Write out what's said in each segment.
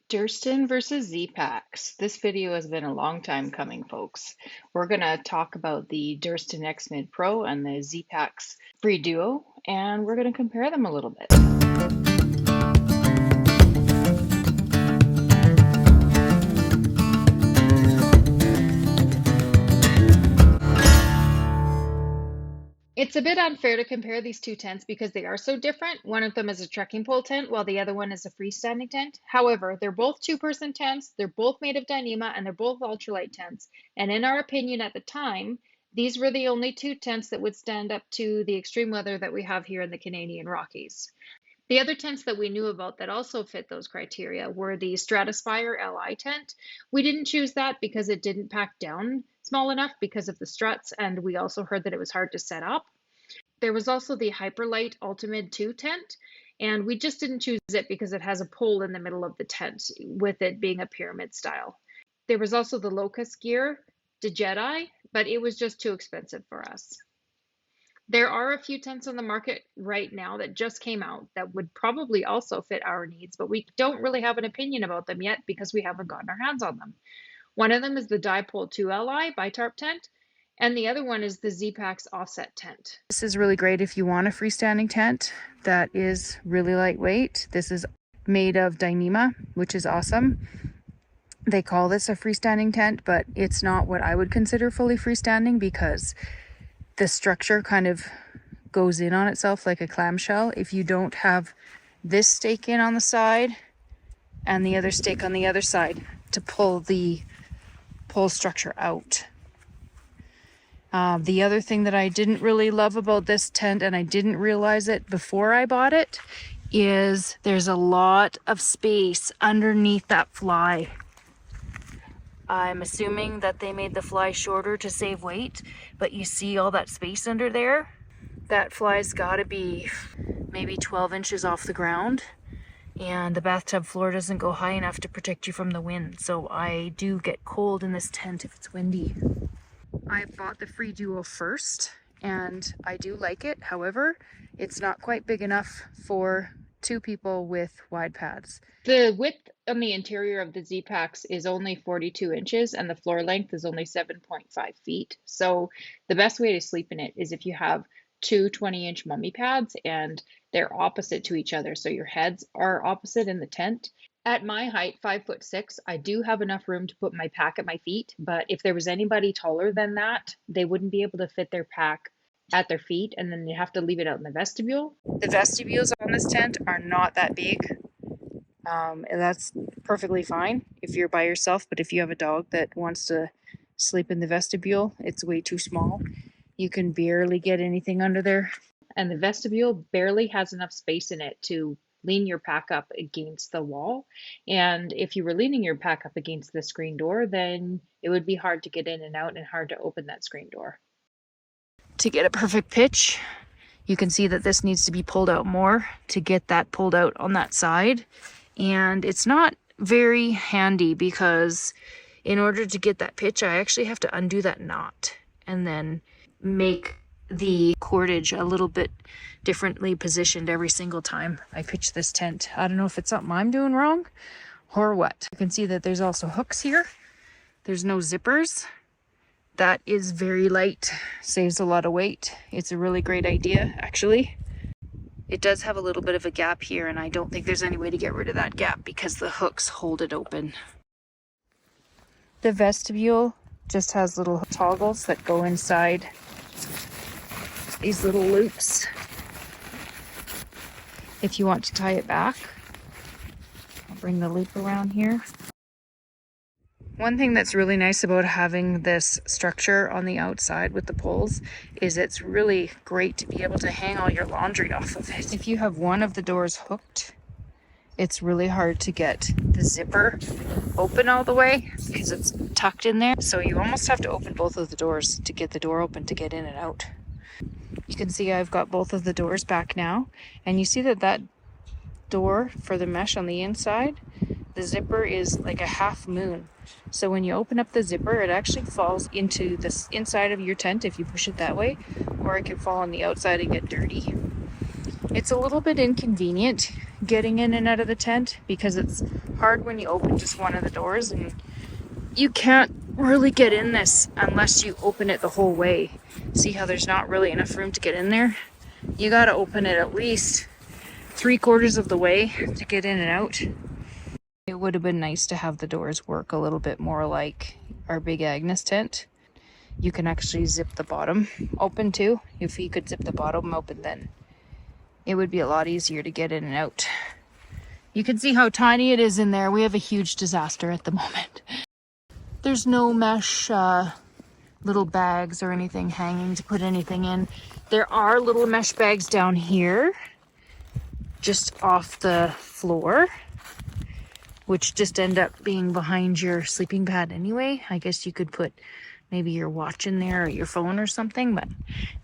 Durston versus ZPacks. This video has been a long time coming, folks. We're going to talk about the Durston X-Mid Pro and the ZPacks Free Duo, and we're going to compare them a little bit. It's a bit unfair to compare these two tents because they are so different. One of them is a trekking pole tent while the other one is a freestanding tent. However, they're both two-person tents, they're both made of Dyneema, and they're both ultralight tents. And in our opinion at the time, these were the only two tents that would stand up to the extreme weather that we have here in the Canadian Rockies. The other tents that we knew about that also fit those criteria were the Stratospire Li tent. We didn't choose that because it didn't pack down small enough because of the struts, and we also heard that it was hard to set up. There was also the Hyperlight Ultimid 2 tent, and we just didn't choose it because it has a pole in the middle of the tent, with it being a pyramid style. There was also the Locust Gear, the Jedi, but it was just too expensive for us. There are a few tents on the market right now that just came out that would probably also fit our needs, but we don't really have an opinion about them yet because we haven't gotten our hands on them. One of them is the Dipole 2 Li Bitarp tent, and the other one is the ZPacks Offset tent. This is really great if you want a freestanding tent that is really lightweight. This is made of Dyneema, which is awesome. They call this a freestanding tent, but it's not what I would consider fully freestanding because the structure kind of goes in on itself like a clamshell. If you don't have this stake in on the side and the other stake on the other side to pull the pole structure out. The other thing that I didn't really love about this tent, and I didn't realize it before I bought it, is there's a lot of space underneath that fly. I'm assuming that they made the fly shorter to save weight, but you see all that space under there? That fly's gotta be maybe 12 inches off the ground, and the bathtub floor doesn't go high enough to protect you from the wind, so I do get cold in this tent if it's windy. I bought the Free Duo first, and I do like it. However, it's not quite big enough for two people with wide pads. The width on the interior of the ZPacks is only 42 inches and the floor length is only 7.5 feet. So the best way to sleep in it is if you have two 20-inch mummy pads and they're opposite to each other. So your heads are opposite in the tent. At my height, 5'6", I do have enough room to put my pack at my feet, but if there was anybody taller than that, they wouldn't be able to fit their pack at their feet, and then you have to leave it out in the vestibule. The vestibules on this tent are not that big. And that's perfectly fine if you're by yourself, but if you have a dog that wants to sleep in the vestibule, it's way too small. You can barely get anything under there. And the vestibule barely has enough space in it to lean your pack up against the wall. And if you were leaning your pack up against the screen door, then it would be hard to get in and out and hard to open that screen door. To get a perfect pitch, you can see that this needs to be pulled out more to get that pulled out on that side. And it's not very handy because in order to get that pitch, I actually have to undo that knot and then make the cordage a little bit differently positioned every single time I pitch this tent. I don't know if it's something I'm doing wrong or what. You can see that there's also hooks here. There's no zippers. That is very light, saves a lot of weight. It's a really great idea, actually. It does have a little bit of a gap here, and I don't think there's any way to get rid of that gap because the hooks hold it open. The vestibule just has little toggles that go inside these little loops. If you want to tie it back, I'll bring the loop around here. One thing that's really nice about having this structure on the outside with the poles is it's really great to be able to hang all your laundry off of it. If you have one of the doors hooked, it's really hard to get the zipper open all the way because it's tucked in there. So you almost have to open both of the doors to get the door open to get in and out. You can see I've got both of the doors back now, and you see that that door for the mesh on the inside, the zipper is like a half moon. So when you open up the zipper, it actually falls into the inside of your tent if you push it that way, or it can fall on the outside and get dirty. It's a little bit inconvenient getting in and out of the tent because it's hard when you open just one of the doors, and you can't really get in this unless you open it the whole way. See how there's not really enough room to get in there? You gotta open it at least 3/4 of the way to get in and out. It would have been nice to have the doors work a little bit more like our Big Agnes tent. You can actually zip the bottom open too. If you could zip the bottom open, then it would be a lot easier to get in and out. You can see how tiny it is in there. We have a huge disaster at the moment. There's no mesh little bags or anything hanging to put anything in. There are little mesh bags down here, just off the floor, which just end up being behind your sleeping pad anyway. I guess you could put maybe your watch in there or your phone or something, but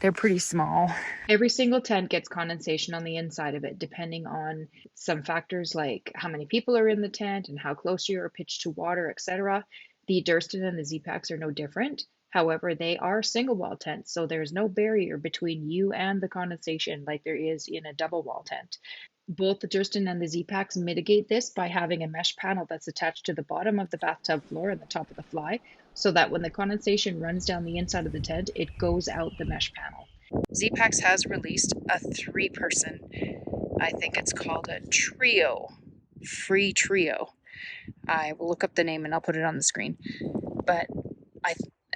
they're pretty small. Every single tent gets condensation on the inside of it, depending on some factors like how many people are in the tent and how close you are pitched to water, etc. The Durston and the ZPacks are no different. However, they are single wall tents, so there's no barrier between you and the condensation like there is in a double wall tent. Both the Durston and the ZPacks mitigate this by having a mesh panel that's attached to the bottom of the bathtub floor and the top of the fly, so that when the condensation runs down the inside of the tent, it goes out the mesh panel. ZPacks has released a 3-person, I think it's called a trio, free trio. I will look up the name and I'll put it on the screen. But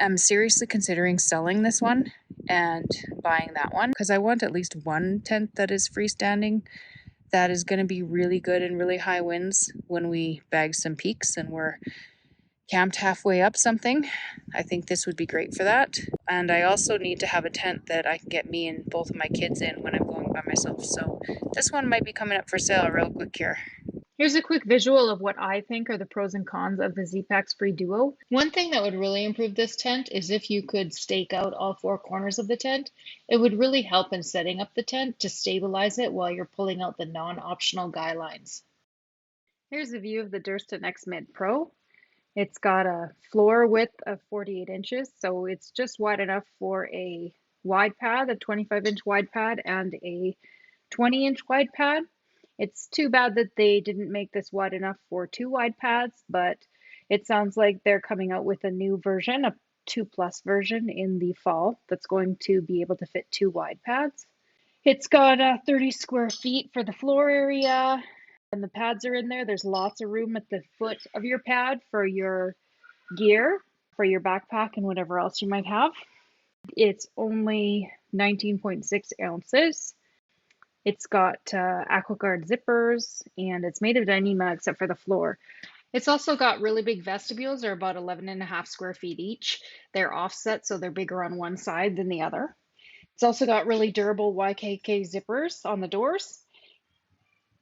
I'm seriously considering selling this one and buying that one because I want at least one tent that is freestanding that is going to be really good in really high winds when we bag some peaks and we're camped halfway up something. I think this would be great for that. And I also need to have a tent that I can get me and both of my kids in when I'm going by myself. So this one might be coming up for sale real quick here. Here's a quick visual of what I think are the pros and cons of the ZPacks Free Duo. One thing that would really improve this tent is if you could stake out all 4 corners of the tent. It would really help in setting up the tent to stabilize it while you're pulling out the non-optional guy lines. Here's a view of the Durston X-Mid Pro. It's got a floor width of 48 inches, so it's just wide enough for a wide pad, a 25-inch wide pad, and a 20-inch wide pad. It's too bad that they didn't make this wide enough for 2 wide pads, but it sounds like they're coming out with a new version, a 2+ version in the fall that's going to be able to fit 2 wide pads. It's got 30 square feet for the floor area, and the pads are in there. There's lots of room at the foot of your pad for your gear, for your backpack, and whatever else you might have. It's only 19.6 ounces. It's got AquaGuard zippers, and it's made of Dyneema except for the floor. It's also got really big vestibules. They're about 11.5 square feet each. They're offset, so they're bigger on one side than the other. It's also got really durable YKK zippers on the doors.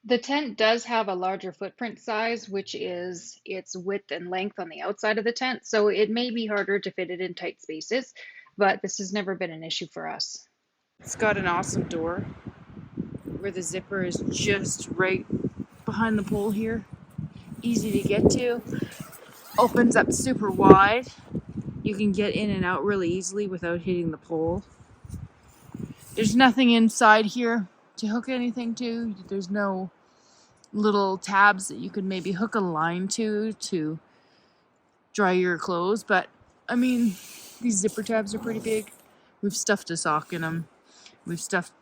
The tent does have a larger footprint size, which is its width and length on the outside of the tent, so it may be harder to fit it in tight spaces, but this has never been an issue for us. It's got an awesome door where the zipper is just right behind the pole here. Easy to get to. Opens up super wide. You can get in and out really easily without hitting the pole. There's nothing inside here to hook anything to. There's no little tabs that you could maybe hook a line to dry your clothes, but I mean, these zipper tabs are pretty big. We've stuffed a sock in them. We've stuffed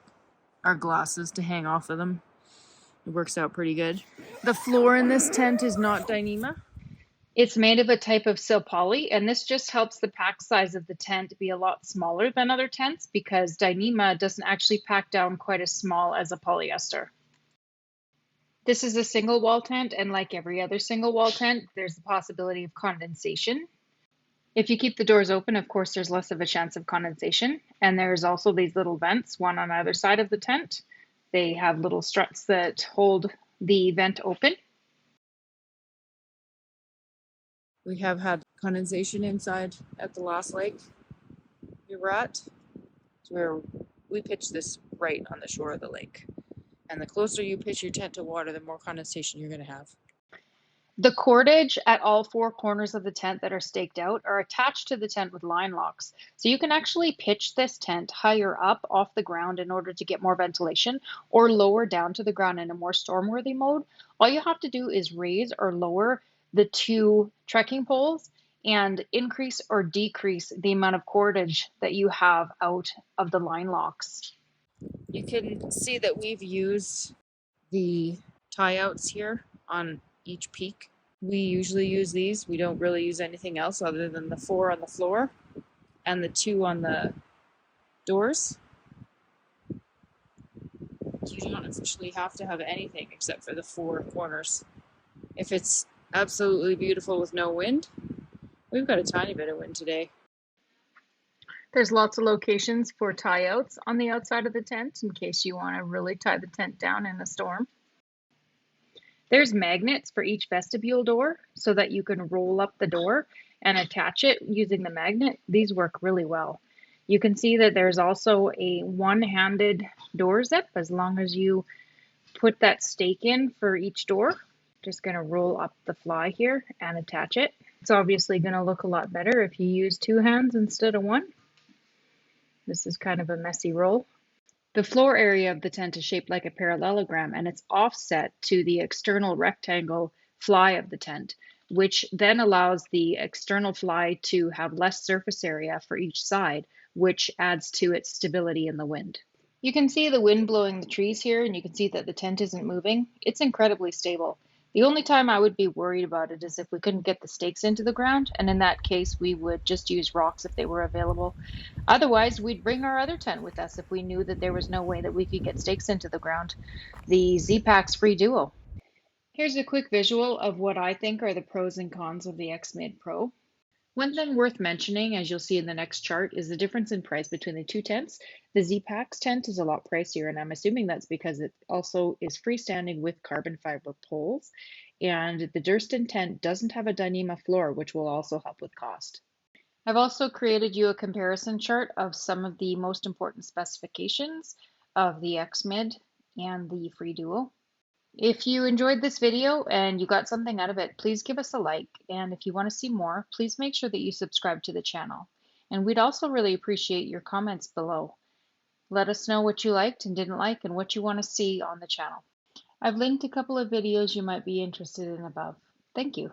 our glasses to hang off of them. It works out pretty good. The floor in this tent is not Dyneema. It's made of a type of silpoly, and this just helps the pack size of the tent be a lot smaller than other tents because Dyneema doesn't actually pack down quite as small as a polyester. This is a single wall tent, and like every other single wall tent, there's the possibility of condensation. If you keep the doors open, of course, there's less of a chance of condensation. And there's also these little vents, one on either side of the tent. They have little struts that hold the vent open. We have had condensation inside at the last lake we were at, where we pitched this right on the shore of the lake. And the closer you pitch your tent to water, the more condensation you're going to have. The cordage at all four corners of the tent that are staked out are attached to the tent with line locks. So you can actually pitch this tent higher up off the ground in order to get more ventilation, or lower down to the ground in a more stormworthy mode. All you have to do is raise or lower the two trekking poles and increase or decrease the amount of cordage that you have out of the line locks. You can see that we've used the tie outs here on each peak. We usually use these. We don't really use anything else other than the 4 on the floor and the 2 on the doors. You don't officially have to have anything except for the 4 corners. If it's absolutely beautiful with no wind, we've got a tiny bit of wind today. There's lots of locations for tie outs on the outside of the tent in case you want to really tie the tent down in a storm. There's magnets for each vestibule door so that you can roll up the door and attach it using the magnet. These work really well. You can see that there's also a one-handed door zip as long as you put that stake in for each door. Just going to roll up the fly here and attach it. It's obviously going to look a lot better if you use 2 hands instead of 1. This is kind of a messy roll. The floor area of the tent is shaped like a parallelogram, and it's offset to the external rectangle fly of the tent, which then allows the external fly to have less surface area for each side, which adds to its stability in the wind. You can see the wind blowing the trees here, and you can see that the tent isn't moving. It's incredibly stable. The only time I would be worried about it is if we couldn't get the stakes into the ground, and in that case we would just use rocks if they were available. Otherwise, we'd bring our other tent with us if we knew that there was no way that we could get stakes into the ground, the ZPacks Free Duo. Here's a quick visual of what I think are the pros and cons of the X-Mid Pro. One thing worth mentioning, as you'll see in the next chart, is the difference in price between the two tents. The ZPacks tent is a lot pricier, and I'm assuming that's because it also is freestanding with carbon fiber poles. And the Durston tent doesn't have a Dyneema floor, which will also help with cost. I've also created you a comparison chart of some of the most important specifications of the X-Mid and the Free Duo. If you enjoyed this video and you got something out of it, please give us a like. And if you want to see more, please make sure that you subscribe to the channel. And we'd also really appreciate your comments below. Let us know what you liked and didn't like and what you want to see on the channel. I've linked a couple of videos you might be interested in above. Thank you.